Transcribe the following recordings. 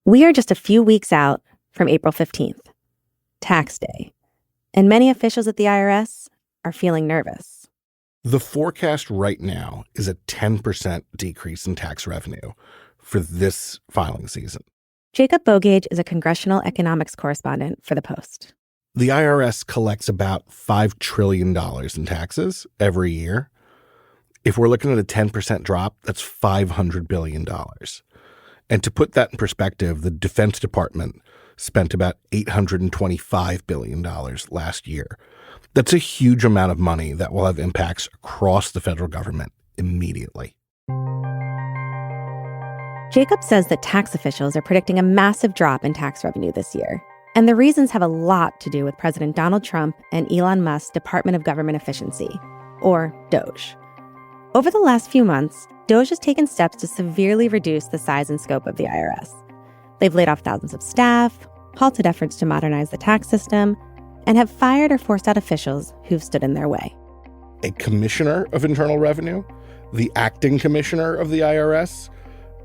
We are just a few weeks out from April 15th, Tax Day, and many officials at the IRS are feeling nervous. The forecast right now is a 10% decrease in tax revenue for this filing season. Jacob Bogage is a congressional economics correspondent for The Post. The IRS collects about $5 trillion in taxes every year. If we're looking at a 10% drop, that's $500 billion. And to put that in perspective, the Defense Department spent about $825 billion last year. That's a huge amount of money that will have impacts across the federal government immediately. Jacob says that tax officials are predicting a massive drop in tax revenue this year. And the reasons have a lot to do with President Donald Trump and Elon Musk's Department of Government Efficiency, or DOGE. Over the last few months, DOGE has taken steps to severely reduce the size and scope of the IRS. They've laid off thousands of staff, halted efforts to modernize the tax system, and have fired or forced out officials who've stood in their way. A commissioner of Internal Revenue, the acting commissioner of the IRS,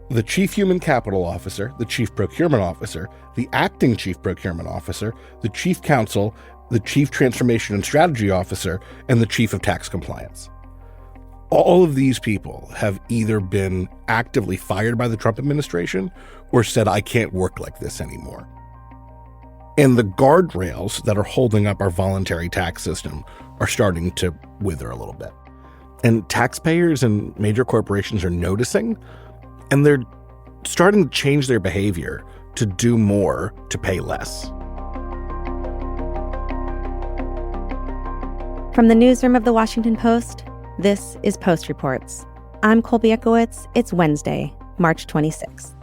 the chief human capital officer, the chief procurement officer, the acting chief procurement officer, the chief counsel, the chief transformation and strategy officer, and the chief of tax compliance. All of these people have either been actively fired by the Trump administration or said, I can't work like this anymore. And the guardrails that are holding up our voluntary tax system are starting to wither a little bit. And taxpayers and major corporations are noticing, and they're starting to change their behavior to do more to pay less. From the newsroom of The Washington Post, this is Post Reports. I'm Colby Ekowitz. It's Wednesday, March 26th.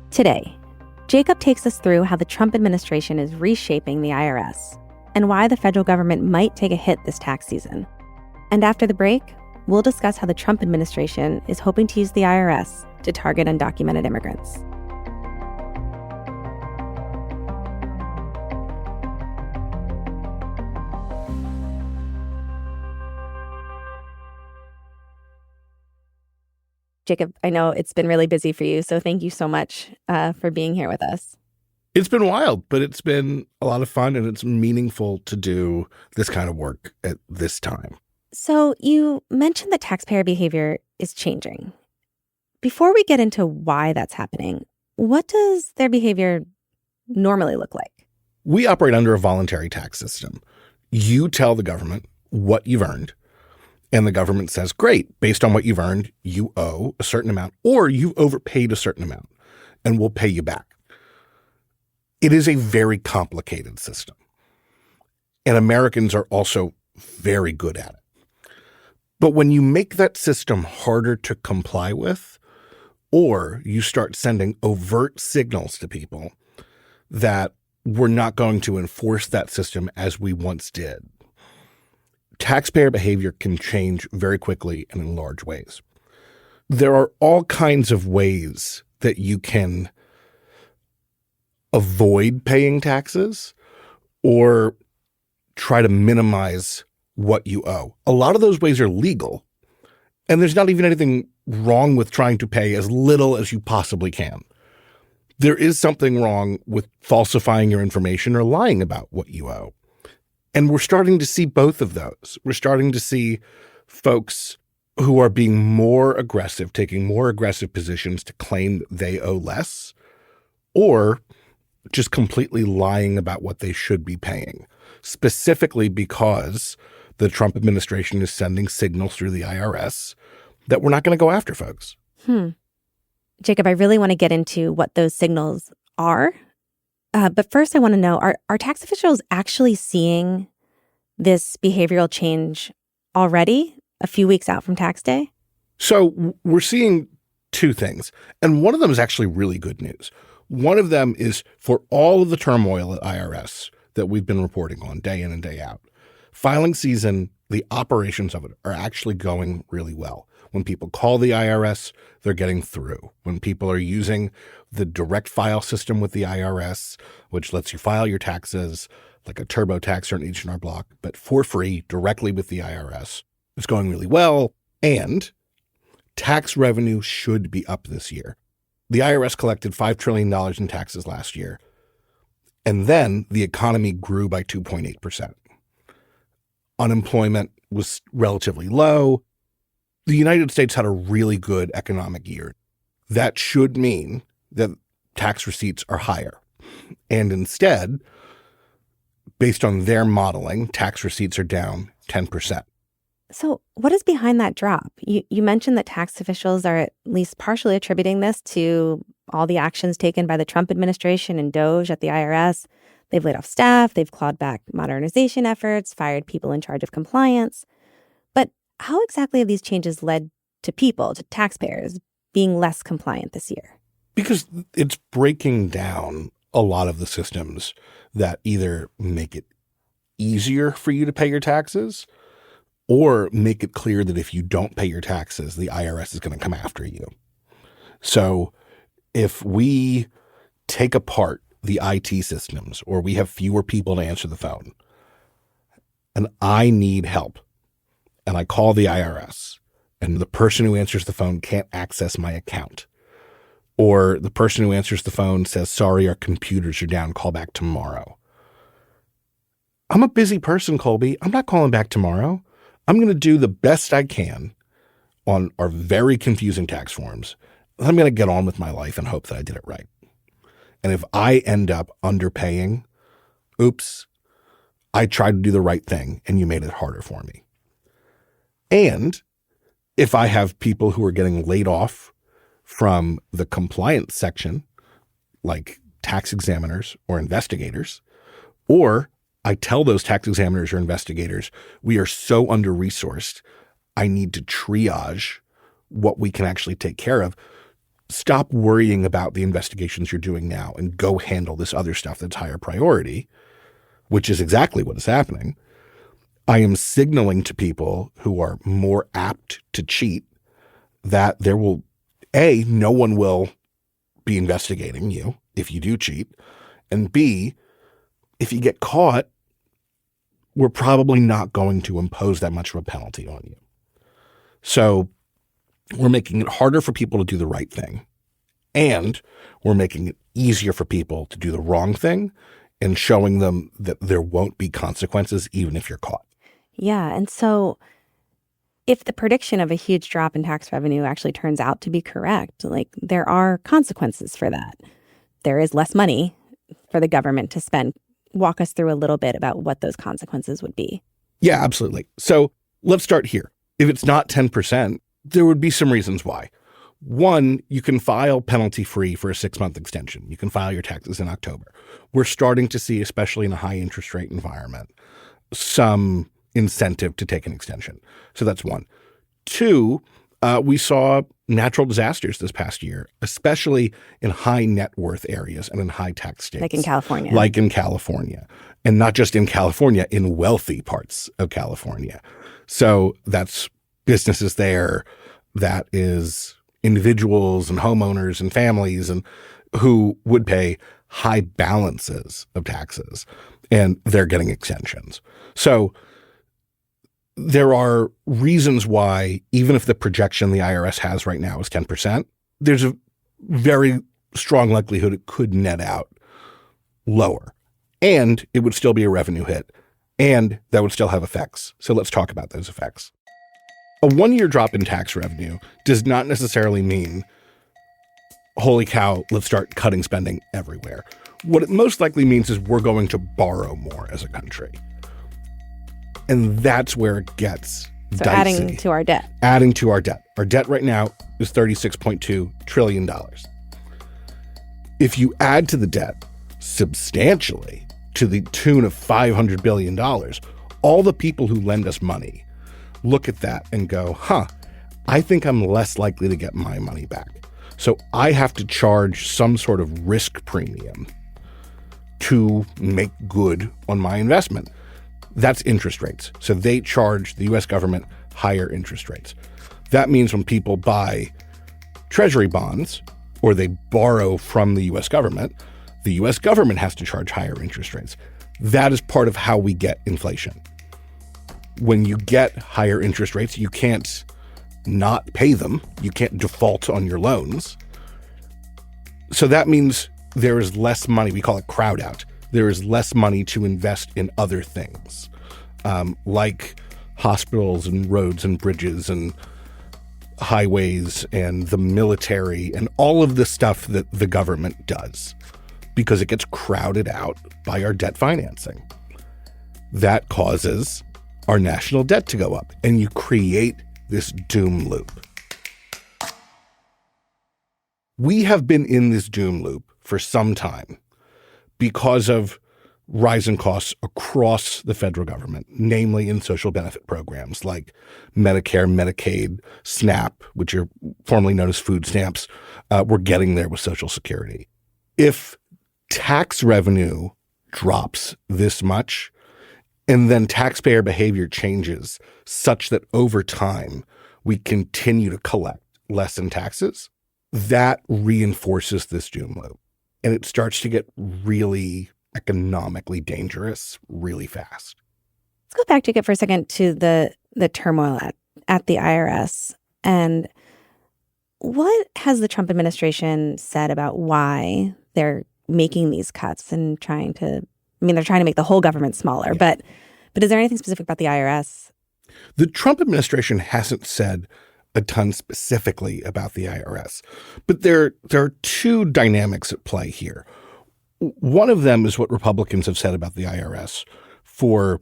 Today, Jacob takes us through how the Trump administration is reshaping the IRS and why the federal government might take a hit this tax season. And after the break, we'll discuss how the Trump administration is hoping to use the IRS to target undocumented immigrants. Jacob, I know it's been really busy for you, so thank you so much for being here with us. It's been wild, but it's been a lot of fun, and it's meaningful to do this kind of work at this time. So you mentioned that taxpayer behavior is changing. Before we get into why that's happening, what does their behavior normally look like? We operate under a voluntary tax system. You tell the government what you've earned, and the government says, great, based on what you've earned, you owe a certain amount, or you've overpaid a certain amount, and we'll pay you back. It is a very complicated system, and Americans are also very good at it. But when you make that system harder to comply with, or you start sending overt signals to people that we're not going to enforce that system as we once did, taxpayer behavior can change very quickly and in large ways. There are all kinds of ways that you can avoid paying taxes or try to minimize what you owe. A lot of those ways are legal, and there's not even anything wrong with trying to pay as little as you possibly can. There is something wrong with falsifying your information or lying about what you owe. And we're starting to see both of those. We're starting to see folks who are being more aggressive, taking more aggressive positions to claim that they owe less, or just completely lying about what they should be paying, specifically because the Trump administration is sending signals through the IRS that we're not going to go after folks. Jacob, I really want to get into what those signals are. But first, I want to know, are tax officials actually seeing this behavioral change already, a few weeks out from tax day? So we're seeing two things, and one of them is actually really good news. One of them is for all of the turmoil at IRS that we've been reporting on day in and day out. Filing season, the operations of it are actually going really well. When people call the IRS, they're getting through. When people are using the direct file system with the IRS, which lets you file your taxes like a TurboTax or an H&R Block, but for free directly with the IRS, it's going really well. And tax revenue should be up this year. The IRS collected $5 trillion in taxes last year. And then the economy grew by 2.8%. Unemployment was relatively low. The United States had a really good economic year. That should mean that tax receipts are higher. And instead, based on their modeling, tax receipts are down 10%. So what is behind that drop? You mentioned that tax officials are at least partially attributing this to all the actions taken by the Trump administration and DOGE at the IRS. They've laid off staff, they've clawed back modernization efforts, fired people in charge of compliance. But how exactly have these changes led to people, to taxpayers, being less compliant this year? Because it's breaking down a lot of the systems that either make it easier for you to pay your taxes or make it clear that if you don't pay your taxes, the IRS is going to come after you. So if we take apart the IT systems or we have fewer people to answer the phone and I need help and I call the IRS and the person who answers the phone can't access my account, or the person who answers the phone says, sorry, our computers are down, call back tomorrow. I'm a busy person, Colby. I'm not calling back tomorrow. I'm going to do the best I can on our very confusing tax forms. I'm going to get on with my life and hope that I did it right. And if I end up underpaying, oops, I tried to do the right thing and you made it harder for me. And if I have people who are getting laid off from the compliance section, like tax examiners or investigators, or I tell those tax examiners or investigators, we are so under-resourced, I need to triage what we can actually take care of. Stop worrying about the investigations you're doing now and go handle this other stuff that's higher priority, which is exactly what is happening. I am signaling to people who are more apt to cheat that there will, A, no one will be investigating you if you do cheat, and B, if you get caught, we're probably not going to impose that much of a penalty on you. So we're making it harder for people to do the right thing, and we're making it easier for people to do the wrong thing and showing them that there won't be consequences even if you're caught. Yeah. And so if the prediction of a huge drop in tax revenue actually turns out to be correct, like there are consequences for that. There is less money for the government to spend. Walk us through a little bit about what those consequences would be. Yeah, absolutely. So let's start here. If it's not 10%, there would be some reasons why. One, you can file penalty-free for a 6-month extension. You can file your taxes in October. We're starting to see, especially in a high interest rate environment, some incentive to take an extension. So that's one. Two, we saw natural disasters this past year, especially in high net worth areas and in high tax states. Like in California. Like in California. And not just in California, in wealthy parts of California. So that's businesses there, that is individuals and homeowners and families and who would pay high balances of taxes, and they're getting extensions. So there are reasons why, even if the projection the IRS has right now is 10%, there's a very strong likelihood it could net out lower. And it would still be a revenue hit. And that would still have effects. So let's talk about those effects. A 1-year drop in tax revenue does not necessarily mean, holy cow, let's start cutting spending everywhere. What it most likely means is we're going to borrow more as a country. And that's where it gets dicey. Adding to our debt. Adding to our debt. Our debt right now is $36.2 trillion. If you add to the debt substantially to the tune of $500 billion, all the people who lend us money look at that and go, I think I'm less likely to get my money back. So I have to charge some sort of risk premium to make good on my investment. That's interest rates. So they charge the U.S. government higher interest rates. That means when people buy treasury bonds or they borrow from the U.S. government has to charge higher interest rates. That is part of how we get inflation. When you get higher interest rates, you can't not pay them. You can't default on your loans. So that means there is less money. We call it crowd out. There is less money to invest in other things, like hospitals and roads and bridges and highways and the military and all of the stuff that the government does, because it gets crowded out by our debt financing. That causes our national debt to go up, and you create this doom loop. We have been in this doom loop for some time because of rising costs across the federal government, namely in social benefit programs like Medicare, Medicaid, SNAP, which are formerly known as food stamps. We're getting there with Social Security. If tax revenue drops this much, and then taxpayer behavior changes such that over time we continue to collect less in taxes, that reinforces this doom loop. And it starts to get really economically dangerous really fast. Let's go back, Jacob, for a second to the turmoil at the IRS. And what has the Trump administration said about why they're making these cuts and they're trying to make the whole government smaller, Yeah. but is there anything specific about the IRS? The Trump administration hasn't said a ton specifically about the IRS, but there are two dynamics at play here. One of them is what Republicans have said about the IRS for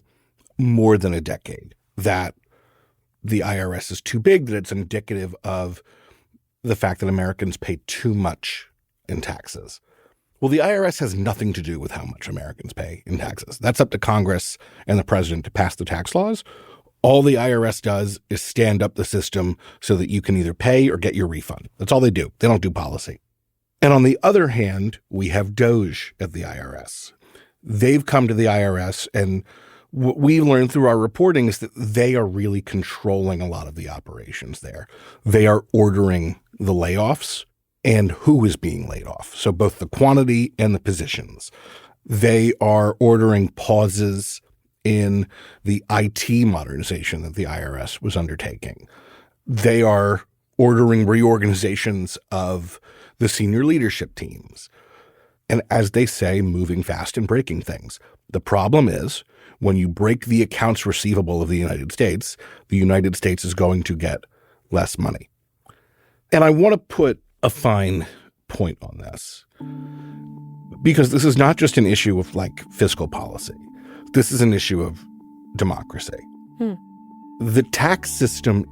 more than a decade, that the IRS is too big, that it's indicative of the fact that Americans pay too much in taxes. Well, the IRS has nothing to do with how much Americans pay in taxes. That's up to Congress and the president to pass the tax laws. All the IRS does is stand up the system so that you can either pay or get your refund. That's all they do. They don't do policy. And on the other hand, we have DOGE at the IRS. They've come to the IRS, and what we learned through our reporting is that they are really controlling a lot of the operations there. They are ordering the layoffs and who is being laid off. So both the quantity and the positions. They are ordering pauses in the IT modernization that the IRS was undertaking. They are ordering reorganizations of the senior leadership teams. And as they say, moving fast and breaking things. The problem is when you break the accounts receivable of the United States is going to get less money. And I want to put a fine point on this, because this is not just an issue of fiscal policy. This is an issue of democracy. The tax system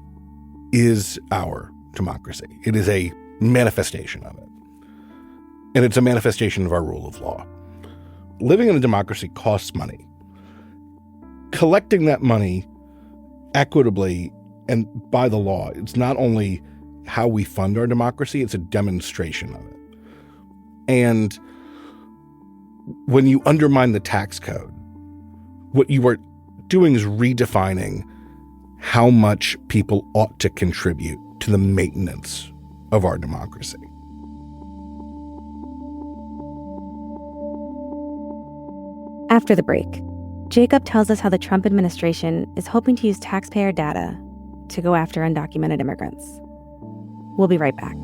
is our democracy. It is a manifestation of it. And it's a manifestation of our rule of law. Living in a democracy costs money. Collecting that money equitably and by the law, it's not only how we fund our democracy, it's a demonstration of it. And when you undermine the tax code, what you are doing is redefining how much people ought to contribute to the maintenance of our democracy. After the break, Jacob tells us how the Trump administration is hoping to use taxpayer data to go after undocumented immigrants. We'll be right back.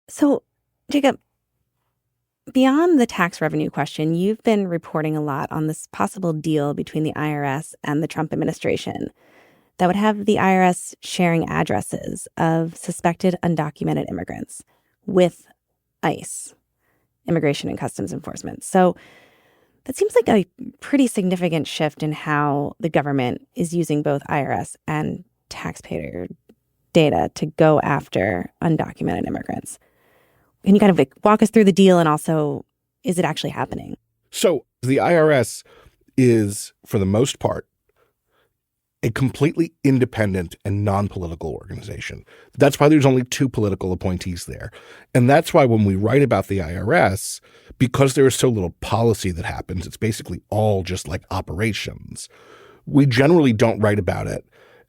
So, Jacob, beyond the tax revenue question, you've been reporting a lot on this possible deal between the IRS and the Trump administration that would have the IRS sharing addresses of suspected undocumented immigrants with ICE, Immigration and Customs Enforcement. So that seems like a pretty significant shift in how the government is using both IRS and taxpayer data to go after undocumented immigrants. Can you kind of walk us through the deal, and also, is it actually happening? So the IRS is, for the most part, a completely independent and non-political organization. That's why there's only 2 political appointees there. And that's why when we write about the IRS, because there is so little policy that happens, it's basically all just like operations. We generally don't write about it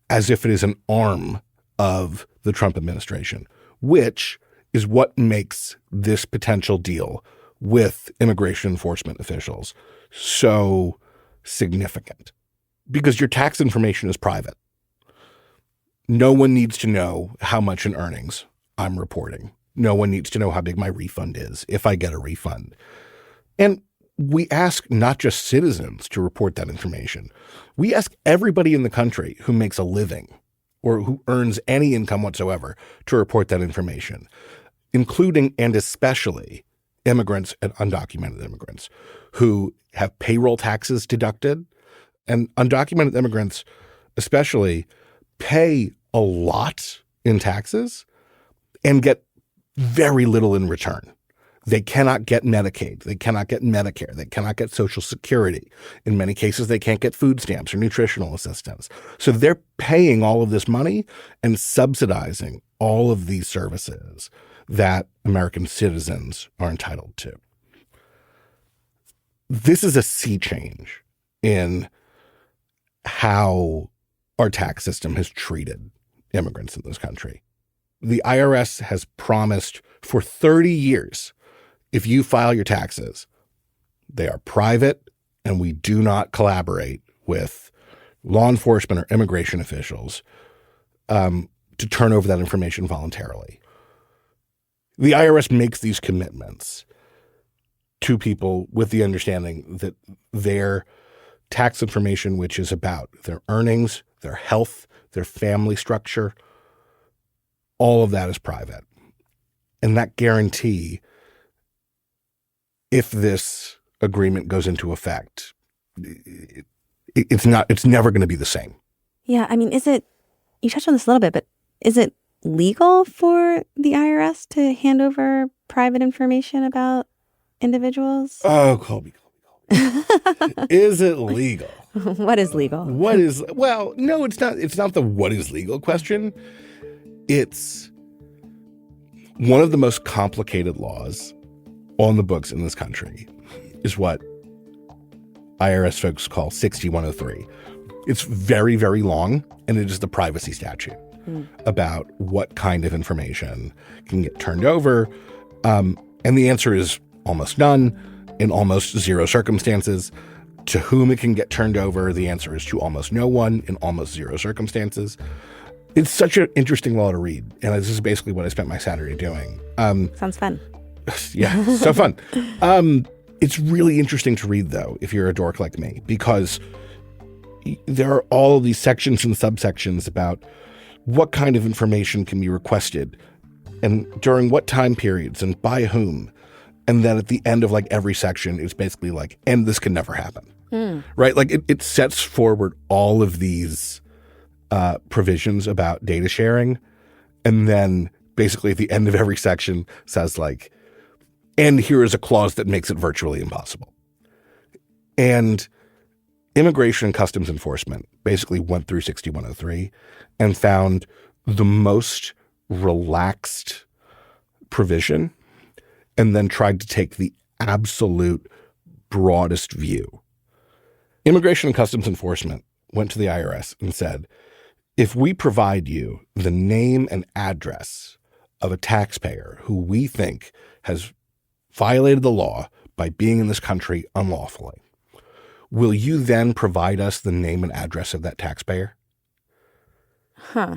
as if it is an arm of the Trump administration, which is what makes this potential deal with immigration enforcement officials so significant? Because your tax information is private. No one needs to know how much in earnings I'm reporting. No one needs to know how big my refund is, if I get a refund. And we ask not just citizens to report that information. We ask everybody in the country who makes a living or who earns any income whatsoever to report that information, including and especially immigrants and undocumented immigrants who have payroll taxes deducted. And undocumented immigrants especially pay a lot in taxes and get very little in return. They cannot get Medicaid. They cannot get Medicare. They cannot get Social Security. In many cases, they can't get food stamps or nutritional assistance. So they're paying all of this money and subsidizing all of these services that American citizens are entitled to. This is a sea change in how our tax system has treated immigrants in this country. The IRS has promised for 30 years, if you file your taxes, they are private and we do not collaborate with law enforcement or immigration officials to turn over that information voluntarily. The IRS makes these commitments to people with the understanding that their tax information, which is about their earnings, their health, their family structure, all of that is private. And that guarantee, if this agreement goes into effect, it's never going to be the same. Yeah, I mean, you touched on this a little bit, but is it legal for the IRS to hand over private information about individuals? Oh, Colby. Is it legal? What is legal? Well, no, it's not. It's not the what is legal question. It's one of the most complicated laws on the books in this country is what IRS folks call 6103. It's very, very long, and it is the privacy statute about what kind of information can get turned over. And the answer is almost none. In almost zero circumstances. To whom it can get turned over, the answer is to almost no one in almost zero circumstances. It's such an interesting law to read, and this is basically what I spent my Saturday doing. Sounds fun. Yeah, so fun. It's really interesting to read, though, if you're a dork like me, because there are all of these sections and subsections about what kind of information can be requested and during what time periods and by whom. And then at the end of like every section, it's basically like, and this can never happen, right? Like it sets forward all of these provisions about data sharing. And then basically at the end of every section says like, and here is a clause that makes it virtually impossible. And Immigration and Customs Enforcement basically went through 6103 and found the most relaxed provision and then tried to take the absolute broadest view. Immigration and Customs Enforcement went to the IRS and said, if we provide you the name and address of a taxpayer who we think has violated the law by being in this country unlawfully, will you then provide us the name and address of that taxpayer? Huh.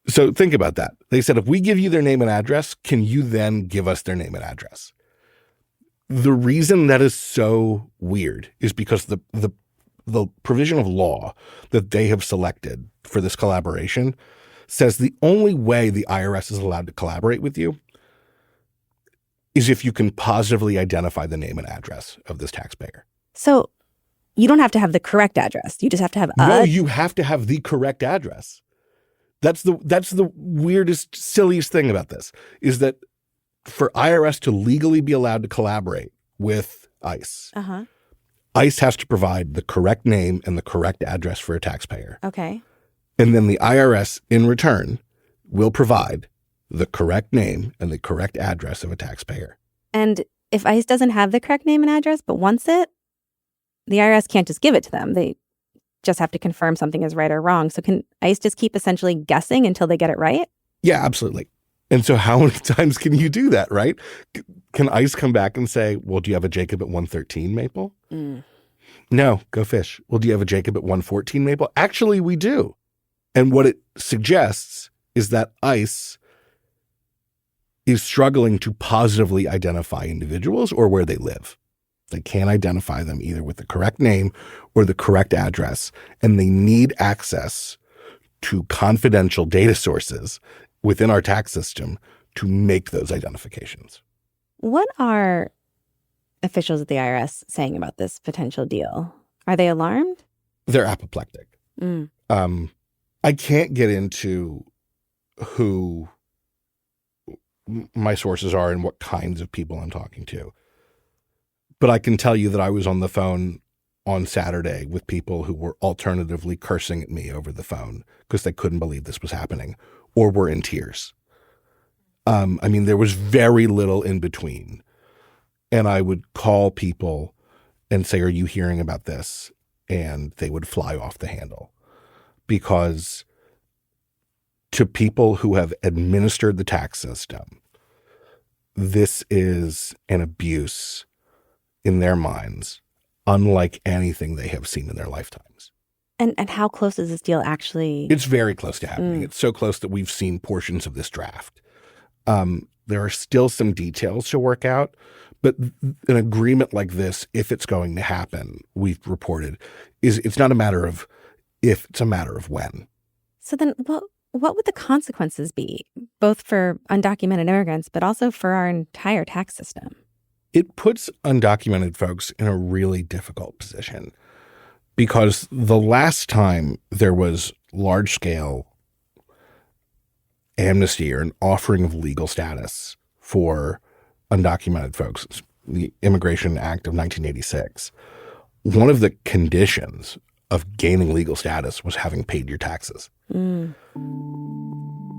So think about that. They said, if we give you their name and address, can you then give us their name and address? The reason that is so weird is because the provision of law that they have selected for this collaboration says the only way the IRS is allowed to collaborate with you is if you can positively identify the name and address of this taxpayer. So you don't have to have the correct address. You just have to have No, you have to have the correct address. That's the weirdest, silliest thing about this, is that for IRS to legally be allowed to collaborate with ICE, ICE has to provide the correct name and the correct address for a taxpayer. Okay. And then the IRS, in return, will provide the correct name and the correct address of a taxpayer. And if ICE doesn't have the correct name and address but wants it, the IRS can't just give it to them. They just have to confirm something is right or wrong. So can ICE just keep essentially guessing until they get it right? Yeah, absolutely. And so how many times can you do that, right? Can ICE come back and say, well, do you have a Jacob at 113 Maple? No, go fish. Well, do you have a Jacob at 114 Maple? Actually, we do. And what it suggests is that ICE is struggling to positively identify individuals or where they live. They can't identify them either with the correct name or the correct address, and they need access to confidential data sources within our tax system to make those identifications. What are officials at the IRS saying about this potential deal? Are they alarmed? They're apoplectic. I can't get into who my sources are and what kinds of people I'm talking to. But I can tell you that I was on the phone on Saturday with people who were alternatively cursing at me over the phone because they couldn't believe this was happening or were in tears. I mean, there was very little in between. And I would call people and say, are you hearing about this? And they would fly off the handle. Because to people who have administered the tax system, this is an abuse in their minds, unlike anything they have seen in their lifetimes. And how close is this deal actually? It's very close to happening. It's so close that we've seen portions of this draft. There are still some details to work out, but an agreement like this, if it's going to happen, we've reported, it's not a matter of if, it's a matter of when. So then what would the consequences be, both for undocumented immigrants, but also for our entire tax system? It puts undocumented folks in a really difficult position because the last time there was large-scale amnesty or an offering of legal status for undocumented folks, the Immigration Act of 1986, one of the conditions of gaining legal status was having paid your taxes.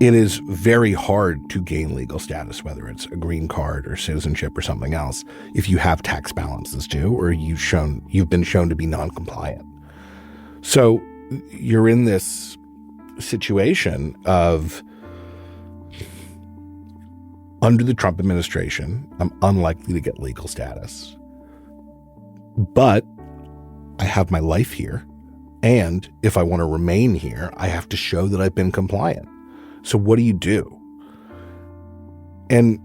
It is very hard to gain legal status, whether it's a green card or citizenship or something else, if you have tax balances due or you've been shown to be non-compliant. So you're in this situation of, under the Trump administration, I'm unlikely to get legal status. But I have my life here. And if I want to remain here, I have to show that I've been compliant. So what do you do? And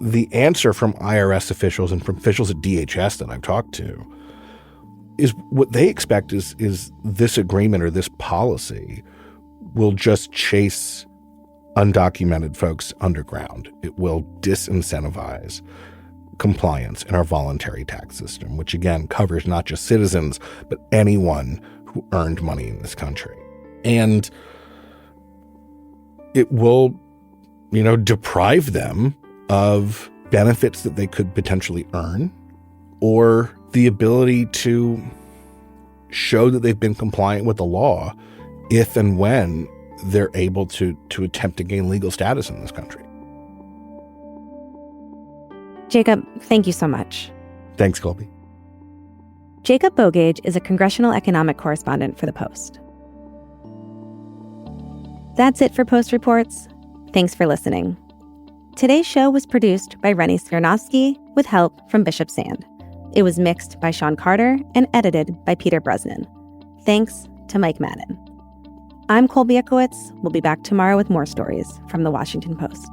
the answer from IRS officials and from officials at DHS that I've talked to is what they expect is this agreement or this policy will just chase undocumented folks underground. It will disincentivize compliance in our voluntary tax system, which again covers not just citizens, but anyone who earned money in this country. And it will, deprive them of benefits that they could potentially earn or the ability to show that they've been compliant with the law if and when they're able to attempt to gain legal status in this country. Jacob, thank you so much. Thanks, Colby. Jacob Bogage is a congressional economic correspondent for The Post. That's it for Post Reports. Thanks for listening. Today's show was produced by Rennie Svirnovsky with help from Bishop Sand. It was mixed by Sean Carter and edited by Peter Brosnan. Thanks to Mike Madden. I'm Colby Ekowitz. We'll be back tomorrow with more stories from The Washington Post.